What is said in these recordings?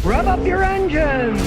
Rev up your engines!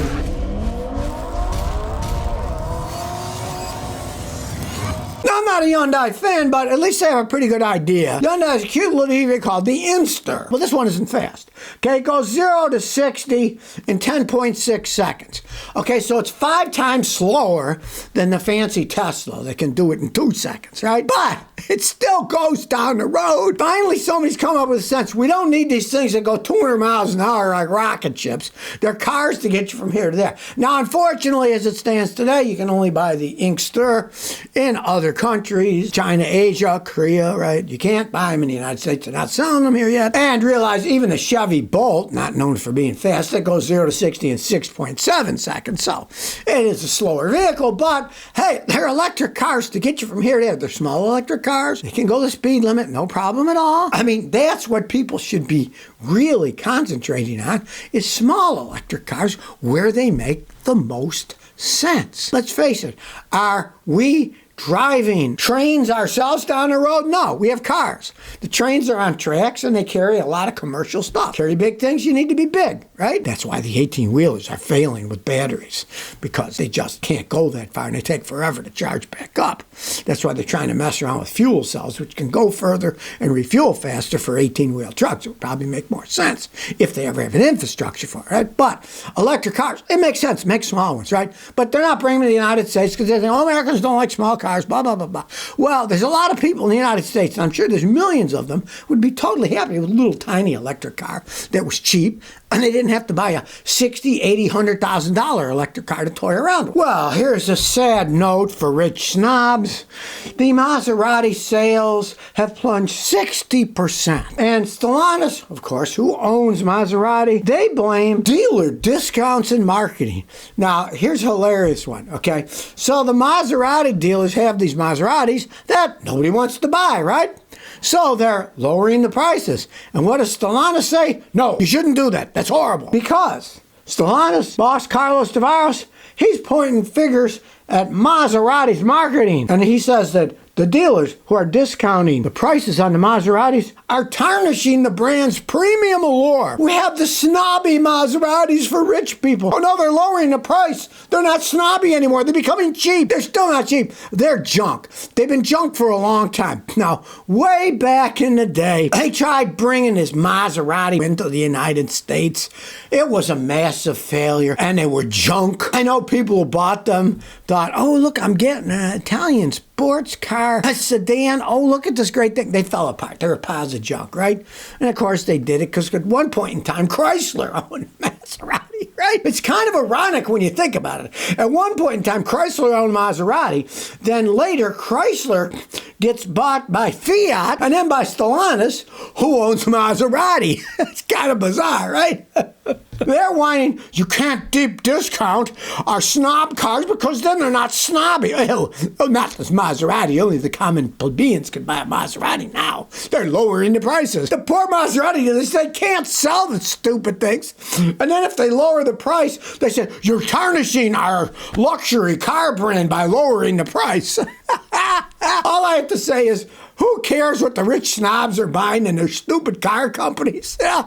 Now, I'm not a Hyundai fan, but at least I have a pretty good idea. Hyundai has a cute little EV called the Inster. Well, this one isn't fast. Okay, it goes 0 to 60 in 10.6 seconds. Okay, so it's 5 times slower than the fancy Tesla that can do it in 2 seconds, right? But it still goes down the road. Finally, somebody's come up with sense. We don't need these things that go 200 miles an hour like rocket ships. They're cars to get you from here to there. Now, unfortunately, as it stands today, you can only buy the Inkster in other countries, China, Asia, Korea, right? You can't buy them in the United States. They're not selling them here yet. And realize even the Chevy Bolt, not known for being fast, that goes 0 to 60 in 6.7 seconds. So it is a slower vehicle, but hey, they're electric cars to get you from here to there. They're small electric cars. They can go the speed limit, no problem at all. I mean, that's what people should be really concentrating on, is small electric cars where they make the most sense. Let's face it, are we driving trains ourselves down the road? No, we have cars. The trains are on tracks and they carry a lot of commercial stuff. Carry big things, you need to be big, right? That's why the 18-wheelers are failing with batteries, because they just can't go that far and they take forever to charge back up. That's why they're trying to mess around with fuel cells, which can go further and refuel faster for 18-wheel trucks. It would probably make more sense if they ever have an infrastructure for it, right? But electric cars, it makes sense. Make small ones, right? But they're not bringing them to the United States because they think, oh, Americans don't like small cars, blah, blah, blah, blah. Well, there's a lot of people in the United States, and I'm sure there's millions of them, would be totally happy with a little tiny electric car that was cheap, and they didn't have to buy a $60,000, $80,000, $100,000 electric car to toy around with. Well, here's a sad note for rich snobs. The Maserati sales have plunged 60%. And Stellantis, of course, who owns Maserati, they blame dealer discounts and marketing. Now, here's a hilarious one, okay? So the Maserati dealers have these Maseratis that nobody wants to buy, right? So they're lowering the prices. And what does Stellantis say? No, you shouldn't do that. That's horrible. Because Stellantis boss Carlos Tavares, he's pointing fingers at Maserati's marketing. And he says that the dealers who are discounting the prices on the Maseratis are tarnishing the brand's premium allure. We have the snobby Maseratis for rich people. Oh no, they're lowering the price. They're not snobby anymore. They're becoming cheap. They're still not cheap. They're junk. They've been junk for a long time. Now, way back in the day, they tried bringing this Maserati into the United States. It was a massive failure, and they were junk. I know people who bought them thought, oh, look, I'm getting an Italian sports car, a sedan. Oh, look at this great thing. They fell apart. They were piles of junk, right? And of course they did it because at one point in time, Chrysler owned Maserati, right? It's kind of ironic when you think about it. At one point in time, Chrysler owned Maserati. Then later, Chrysler gets bought by Fiat and then by Stellantis, who owns Maserati. It's kind of bizarre, right? They're whining, you can't deep discount our snob cars because then they're not snobby. Oh, not this Maserati. Only the common plebeians can buy a Maserati now. They're lowering the prices. The poor Maserati dealers, they can't sell the stupid things. And then if they lower the price, they say, you're tarnishing our luxury car brand by lowering the price. All I have to say is, who cares what the rich snobs are buying in their stupid car companies? Yeah.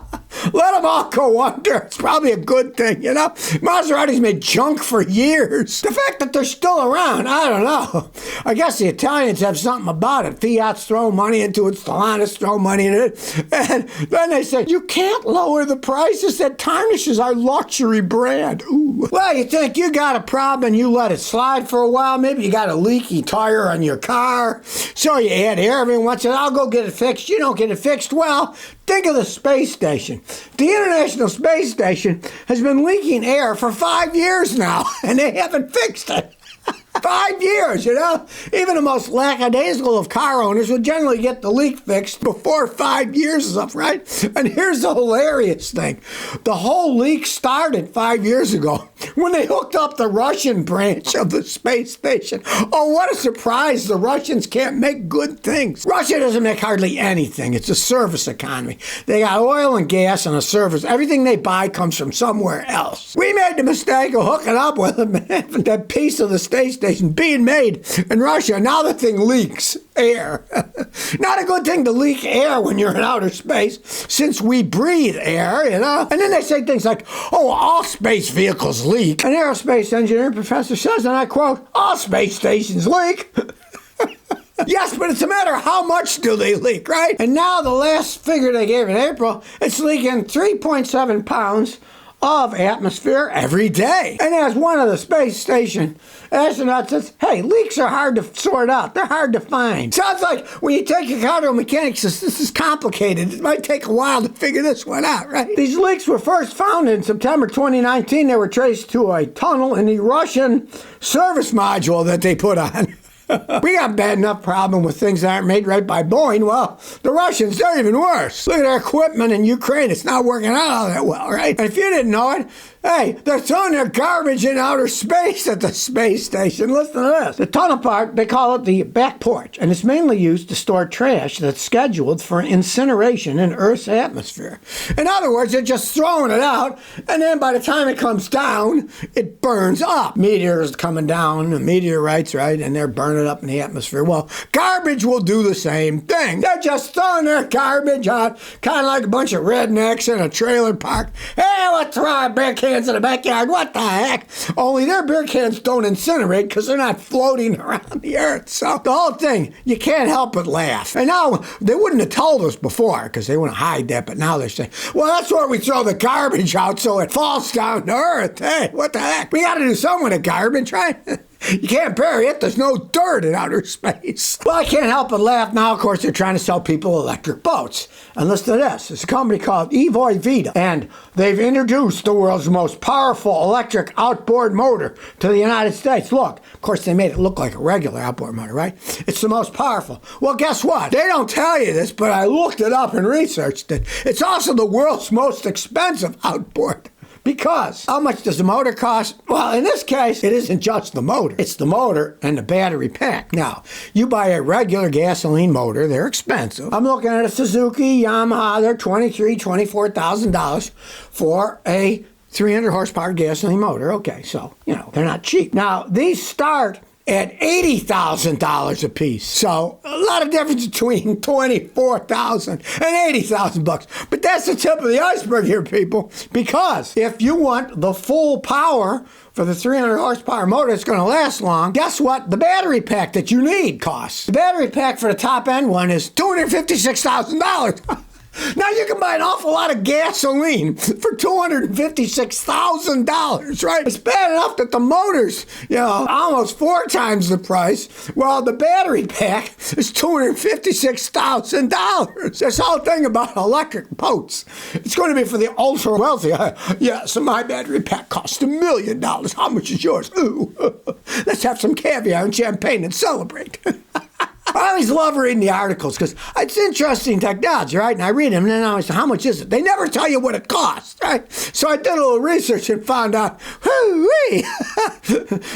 Let them all go under. It's probably a good thing, you know? Maserati's made junk for years. The fact that they're still around, I don't know. I guess the Italians have something about it. Fiat's throw money into it, Stellantis throw money into it. And then they say, you can't lower the prices. That tarnishes our luxury brand. Ooh. Well, you think you got a problem and you let it slide for a while. Maybe you got a leaky tire on your car. So you add air every once in a while. I'll go get it fixed. You don't get it fixed. Well, think of the space station. The International Space Station has been leaking air for 5 years now, and they haven't fixed it. 5 years, you know? Even the most lackadaisical of car owners would generally get the leak fixed before 5 years is up, right? And here's the hilarious thing. The whole leak started 5 years ago when they hooked up the Russian branch of the space station. Oh, what a surprise. The Russians can't make good things. Russia doesn't make hardly anything. It's a service economy. They got oil and gas and a service. Everything they buy comes from somewhere else. We made the mistake of hooking up with them. That piece of the space station station being made in Russia. Now the thing leaks air. Not a good thing to leak air when you're in outer space, since we breathe air, you know? And then they say things like, oh, all space vehicles leak. An aerospace engineering professor says, and I quote, all space stations leak. Yes, but it's a matter of how much do they leak, right? And now the last figure they gave in April, it's leaking 3.7 pounds of atmosphere every day. And as one of the space station astronauts says, hey, leaks are hard to sort out. They're hard to find. Sounds like when you take your car to a mechanic, says this is complicated. It might take a while to figure this one out, right? These leaks were first found in September 2019. They were traced to a tunnel in the Russian service module that they put on. We got a bad enough problem with things that aren't made right by Boeing. Well, the Russians, they're even worse. Look at their equipment in Ukraine. It's not working out all that well, right? And if you didn't know it, hey, they're throwing their garbage in outer space at the space station. Listen to this. The tunnel part, they call it the back porch, and it's mainly used to store trash that's scheduled for incineration in Earth's atmosphere. In other words, they're just throwing it out, and then by the time it comes down, it burns up. Meteors coming down, meteorites, right, and they're burning it up in the atmosphere. Well, garbage will do the same thing. They're just throwing their garbage out, kind of like a bunch of rednecks in a trailer park. Hey, let's throw our beer cans in the backyard. What the heck? Only their beer cans don't incinerate because they're not floating around the earth. So the whole thing, you can't help but laugh. And now, they wouldn't have told us before because they wouldn't hide that, but now they're saying, well, that's where we throw the garbage out so it falls down to earth. Hey, what the heck? We got to do something with the garbage, right? You can't bury it. There's no dirt in outer space. Well, I can't help but laugh. Now, of course, they're trying to sell people electric boats. And listen to this. It's a company called Evoy Vita. And they've introduced the world's most powerful electric outboard motor to the United States. Look, of course, they made it look like a regular outboard motor, right? It's the most powerful. Well, guess what? They don't tell you this, but I looked it up and researched it. It's also the world's most expensive outboard. Because how much does the motor cost? Well, in this case, it isn't just the motor. It's the motor and the battery pack. Now, you buy a regular gasoline motor, they're expensive. I'm looking at a Suzuki, Yamaha, they're $23,000, $24,000 for a 300 horsepower gasoline motor. Okay, so, they're not cheap. Now, these start at $80,000 a piece. So a lot of difference between $24,000 and $80,000. But that's the tip of the iceberg here, people. Because if you want the full power for the 300 horsepower motor that's going to last long, guess what? The battery pack that you need costs. The battery pack for the top end one is $256,000. Now you can buy an awful lot of gasoline for $256,000, right? It's bad enough that the motor's, almost 4 times the price. Well, the battery pack is $256,000. This whole thing about electric boats, it's going to be for the ultra wealthy. So my battery pack costs $1 million. How much is yours? Ooh, let's have some caviar and champagne and celebrate. I always love reading the articles because it's interesting technology, right? And I read them and then I always say, how much is it? They never tell you what it costs, right? So I did a little research and found out, whoo-wee,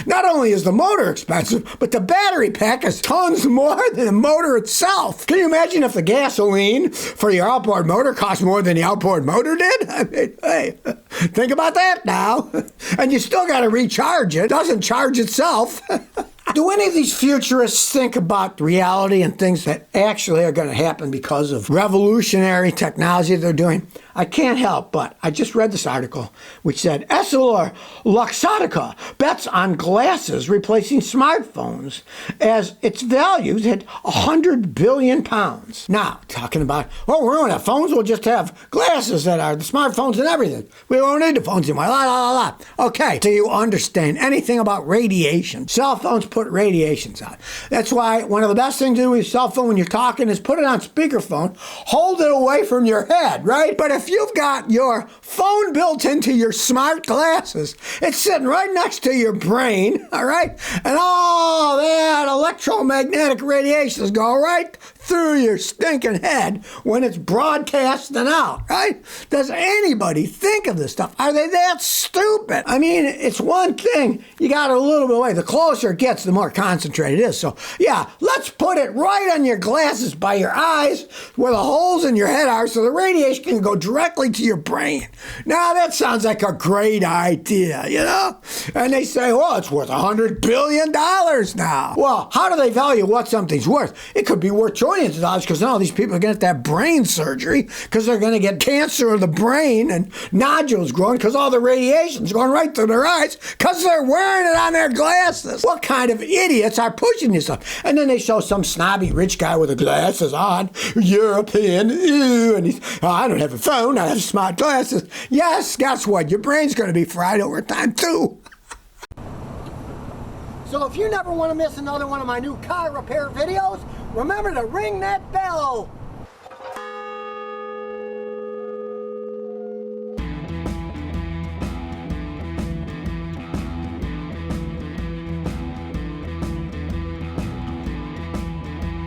not only is the motor expensive, but the battery pack is tons more than the motor itself. Can you imagine if the gasoline for your outboard motor cost more than the outboard motor did? I mean, hey, think about that now. And you still got to recharge it. It doesn't charge itself. Do any of these futurists think about reality and things that actually are going to happen because of revolutionary technology they're doing? I can't help, but I just read this article which said Essilor Luxottica bets on glasses replacing smartphones as its values hit 100 billion pounds. Now, talking about, we won't have phones, we'll just have glasses that are the smartphones and everything. We won't need the phones anymore, la, la, la, la. Okay, do you understand anything about radiation? Cell phones put radiations out. That's why one of the best things to do with your cell phone when you're talking is put it on speakerphone, hold it away from your head, right? But if you've got your phone built into your smart glasses, it's sitting right next to your brain, all right? And all that electromagnetic radiations go right through your stinking head when it's broadcasting out, right? Does anybody think of this stuff? Are they that stupid? I mean, it's one thing. You got a little bit away. The closer it gets, the more concentrated it is. So, yeah, let's put it right on your glasses by your eyes where the holes in your head are so the radiation can go directly to your brain. Now, that sounds like a great idea, And they say, well, it's worth $100 billion now. Well, how do they value what something's worth? It could be worth trillions of dollars because now these people are going to have brain surgery because they're going to get cancer of the brain and nodules growing because all the radiation's going right through their eyes because they're wearing it on their glasses. What kind of idiots are pushing this stuff? And then they show some snobby rich guy with the glasses on, European, and he's, oh, I don't have a phone, I have smart glasses. Yes, guess what? Your brain's going to be fried over time too. So if you never want to miss another one of my new car repair videos, remember to ring that bell.